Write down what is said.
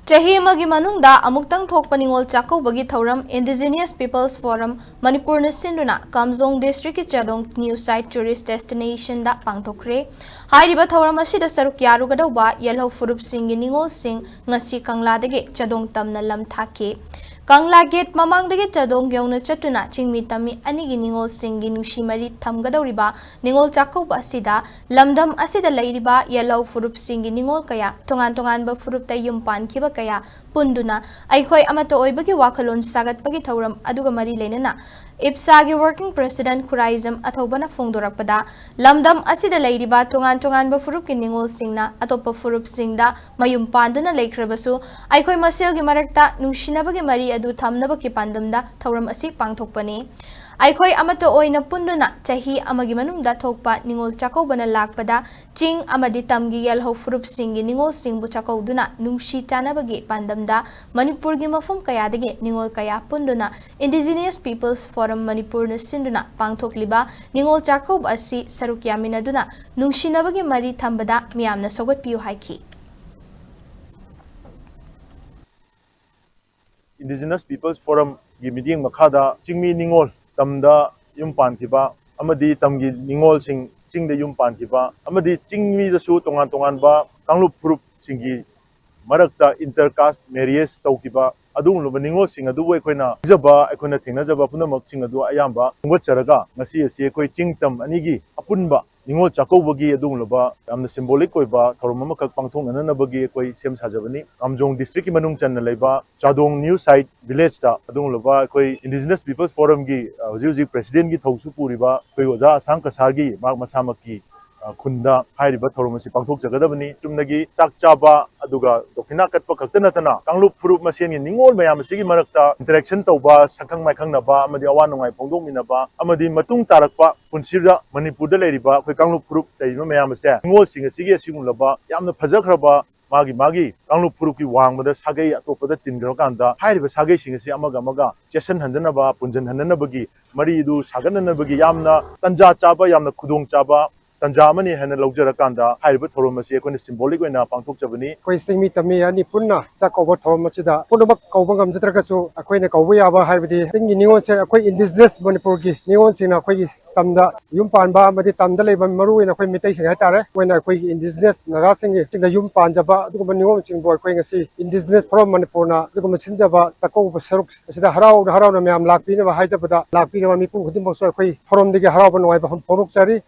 Chahi amagi manungda amuktang thokpa Ningol Chakoubagi Thouram Indigenous Peoples Forum Manipur na sinduna Kamjong District ki Chadong New Site Tourist Destination da pangthokre. Hairiba Thouram asida saruk yarugadauba yelho furup singi Ningol sing ngasi Kangla-Dagi Chadong Tam-Na lamthake. Kangla Gate mamangdagi Chadong Yaorunaba chatuna Ching tami anigi Ningol singi nushi mari thamgadawriba Ningol Chakoubagi asida lamdam asida lairiba yelho furup singi Ningol kaya tongan ba furup tay yumpan kiba kaya punduna aikhoi amato oibagi wakalon sagatpagi thauram aduga mari leinana IPSAGI Working President Khuraizam Athobana Fongdorakpada Lamdam Asida Lairiba Tongan ba furup ki Ningol singna atopa furup singda mayum panduna leikhrabasu aikhoi maselgi marakta nungsinabagi mari adu thamnabaki pandam-da Thouram asi pangthokpani Aikhoi amato oina punduna chahi amagi manungda thokpa Ningol Chakoubana lakpada Ching amadi tamgi yelho furup singi Ningol singbu chakouduna nungshi chanabagi pandam-da Manipur gi mafam kayadagi Ningol kaya punduna Indigenous Peoples Forum Manipur na sinduna pangthokliba Ningol Chakoubagi asi saruk yaminaduna nungshinabagi mari thambada miyamna sogatpiyu haiki Indigenous Peoples Forum gi meeting makhada Chingmi Ningol Tam-da yumpan kiba amadi tamgi Ningol sing Ching da yumpan kiba amadi Chingmi da su tongan ba Kanglup furup singi marakta intercaste marriage tawkiba adung lo Ningol sing adu aikoina jaba aikoina thengna jaba punamak ching adu ayamba ngotcharaga ngasi asi akoi Ching tam anigi apunba Ningol Chakoubagi adung lo ba amna symbolic koi ba thorum amakak pangthong nanabagi akoi sem sajabani Kamjong district ki manung channa leiba Chadong new site village ta adung lo ba akoi Indigenous Peoples Forum gi huji president gi thausu puriba koi oja asang kasargi mak masamaki khunda hairiba thorum asi pangthok jagadabani tumnagi chak chaba aduga dokina katpa kaktana tana Kanglup furup masen gi Ningol mayam asi gi marakta interaction tawba sakang maikang naba amadi awan nungai phongdong minaba amadi matung tarakpa punsira Manipur da leiriba koi Kanglup furup taima mayam ase Ningol sing asi gi asigulaba yamna phajakraba magi Kanglup furup ki wangmada sagai atopada tingrokanda hairiba sagai sing asi amaga chesan handanaba punjan handanabagi mari du sagananabagi yamna tanja chaba yamna khudong chaba Tanjamani henna lawjarakanda hairiba thorum asi akoina symbolic oina pangthokjabani koi singmi tami ani punna Chakoubagi Thouram asida punabak kauba ngamjatragasu akoina kauba yaba haibadi singi Ningol se akoi Indigenous Manipur gi Ningol singna akoi tamda yumpan ba amadi tamda leiba maru ina akoi mitai sing haitare koina akoi Indigenous naga singi singa yumpan jaba adugo Ningol sing bo akoi ngasi Indigenous Forum Manipur na adugo masinjaba Chakoubagi saruk asida harau na myam lakpina ba haijabada lakpina ba mipum khudimbo so akoi forum digi harau ba noi ba poruk sari